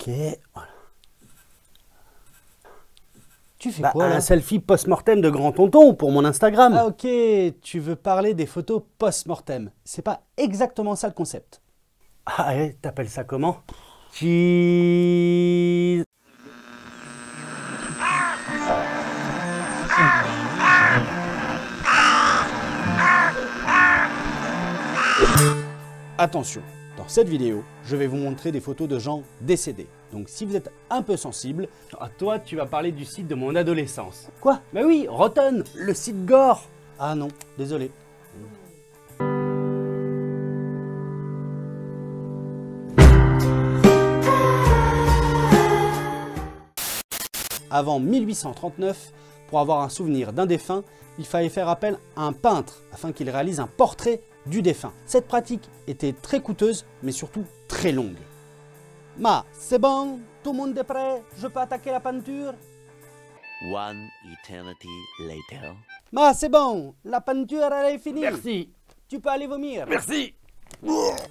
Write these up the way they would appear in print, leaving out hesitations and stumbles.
Ok, voilà. Tu fais quoi là? Un selfie post-mortem de grand tonton pour mon Instagram. Ah ok, tu veux parler des photos post-mortem. C'est pas exactement ça le concept. Ah ouais, t'appelles ça comment? Cheese. Attention, dans cette vidéo, je vais vous montrer des photos de gens décédés. Donc si vous êtes un peu sensible... Ah, toi, tu vas parler du site de mon adolescence. Quoi? Bah oui, Rotten, le site gore. Ah non, désolé. Avant 1839, pour avoir un souvenir d'un défunt, il fallait faire appel à un peintre afin qu'il réalise un portrait du défunt. Cette pratique était très coûteuse, mais surtout très longue. Ma, c'est bon, tout le monde est prêt, je peux attaquer la peinture? One eternity later. Ma, c'est bon, la peinture elle est finie. Merci. Tu peux aller vomir. Merci.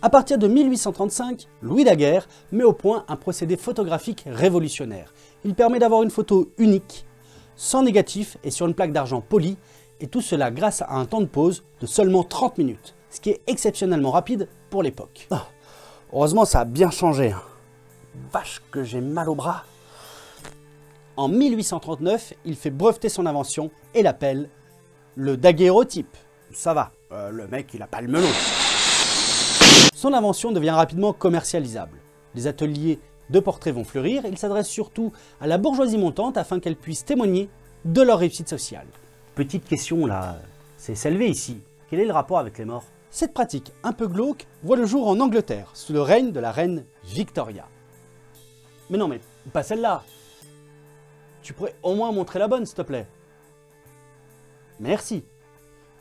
À partir de 1835, Louis Daguerre met au point un procédé photographique révolutionnaire. Il permet d'avoir une photo unique, sans négatif et sur une plaque d'argent polie, et tout cela grâce à un temps de pause de seulement 30 minutes, ce qui est exceptionnellement rapide pour l'époque. Oh, heureusement, ça a bien changé. Vache que j'ai mal au bras. En 1839, il fait breveter son invention et l'appelle le daguerreotype. Ça va, le mec, il a pas le melon. Son invention devient rapidement commercialisable. Les ateliers de portraits vont fleurir et il s'adresse surtout à la bourgeoisie montante afin qu'elle puisse témoigner de leur réussite sociale. Petite question là, c'est s'élever ici. Quel est le rapport avec les morts? Cette pratique un peu glauque voit le jour en Angleterre, sous le règne de la reine Victoria. Mais non, mais pas celle-là. Tu pourrais au moins montrer la bonne, s'il te plaît. Merci.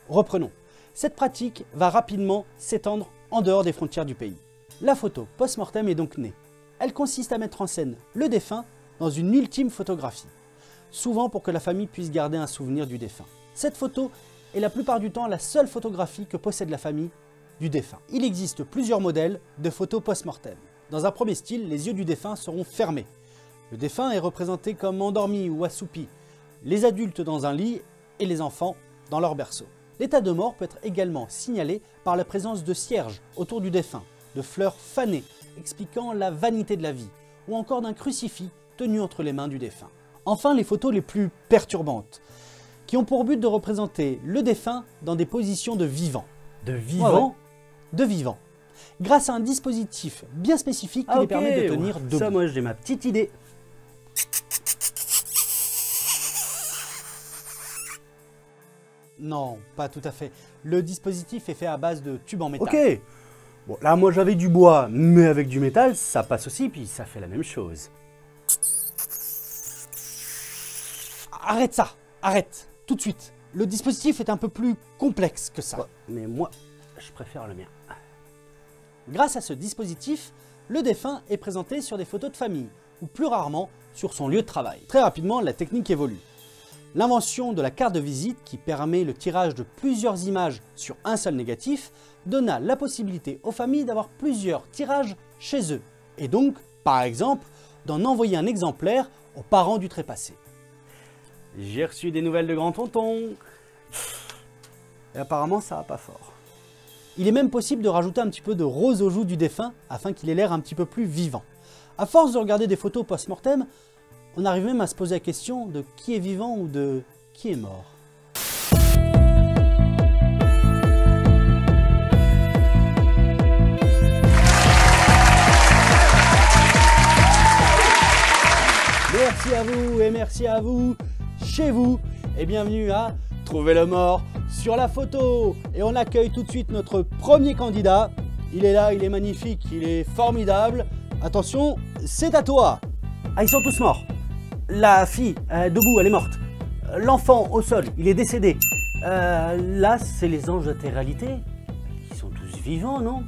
Reprenons. Cette pratique va rapidement s'étendre en dehors des frontières du pays. La photo post-mortem est donc née. Elle consiste à mettre en scène le défunt dans une ultime photographie, souvent pour que la famille puisse garder un souvenir du défunt. Cette photo est la plupart du temps la seule photographie que possède la famille du défunt. Il existe plusieurs modèles de photos post-mortem. Dans un premier style, les yeux du défunt seront fermés. Le défunt est représenté comme endormi ou assoupi, les adultes dans un lit et les enfants dans leur berceau. L'état de mort peut être également signalé par la présence de cierges autour du défunt, de fleurs fanées expliquant la vanité de la vie, ou encore d'un crucifix tenu entre les mains du défunt. Enfin, les photos les plus perturbantes, qui ont pour but de représenter le défunt dans des positions de vivant. De vivant? De vivant. Grâce à un dispositif bien spécifique qui les permet de tenir debout. Ça, moi, j'ai ma petite idée. Non, pas tout à fait. Le dispositif est fait à base de tubes en métal. Ok. Bon, là, moi, j'avais du bois, mais avec du métal, ça passe aussi, puis ça fait la même chose. Arrête ça, arrête, tout de suite. Le dispositif est un peu plus complexe que ça. Ouais, mais moi, je préfère le mien. Grâce à ce dispositif, le défunt est présenté sur des photos de famille, ou plus rarement sur son lieu de travail. Très rapidement, la technique évolue. L'invention de la carte de visite, qui permet le tirage de plusieurs images sur un seul négatif, donna la possibilité aux familles d'avoir plusieurs tirages chez eux, et donc, par exemple, d'en envoyer un exemplaire aux parents du trépassé. J'ai reçu des nouvelles de grand tonton. Et apparemment, ça va pas fort. Il est même possible de rajouter un petit peu de rose aux joues du défunt afin qu'il ait l'air un petit peu plus vivant. À force de regarder des photos post-mortem, on arrive même à se poser la question de qui est vivant ou de qui est mort. Merci à vous et merci à vous chez vous et bienvenue à Trouver le mort sur la photo. Et on accueille tout de suite notre premier candidat. Il est là, il est magnifique, il est formidable. Attention, c'est à toi. Ah, ils sont tous morts. La fille, debout, elle est morte. L'enfant, au sol, il est décédé. Là, c'est les anges de la réalité. Ils sont tous vivants, non?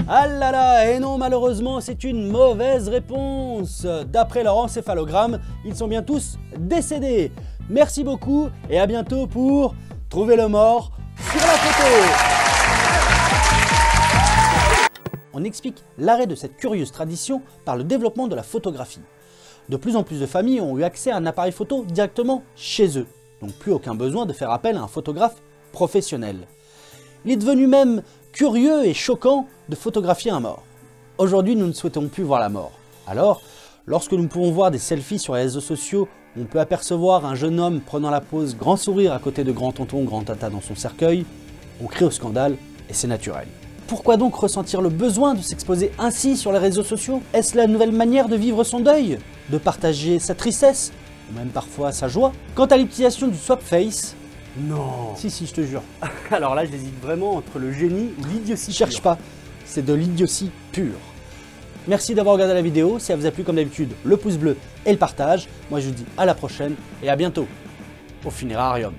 Ah là là, et non, malheureusement, c'est une mauvaise réponse. D'après leur encéphalogramme, ils sont bien tous décédés. Merci beaucoup et à bientôt pour Trouver le mort sur la photo. on explique l'arrêt de cette curieuse tradition par le développement de la photographie. De plus en plus de familles ont eu accès à un appareil photo directement chez eux, donc plus aucun besoin de faire appel à un photographe professionnel. Il est devenu même curieux et choquant de photographier un mort. Aujourd'hui, nous ne souhaitons plus voir la mort. Alors, lorsque nous pouvons voir des selfies sur les réseaux sociaux, où on peut apercevoir un jeune homme prenant la pose grand sourire à côté de grand tonton, grand tata dans son cercueil, on crie au scandale et c'est naturel. Pourquoi donc ressentir le besoin de s'exposer ainsi sur les réseaux sociaux? Est-ce la nouvelle manière de vivre son deuil? De partager sa tristesse? Ou même parfois sa joie? Quant à l'utilisation du swap face, Non. si je te jure, Alors là, j'hésite vraiment entre le génie ou l'idiotie. cherche pas, c'est de l'idiotie pure. Merci d'avoir regardé la vidéo, si elle vous a plu comme d'habitude, le pouce bleu et le partage. Moi je vous dis à la prochaine et à bientôt au Funérarium.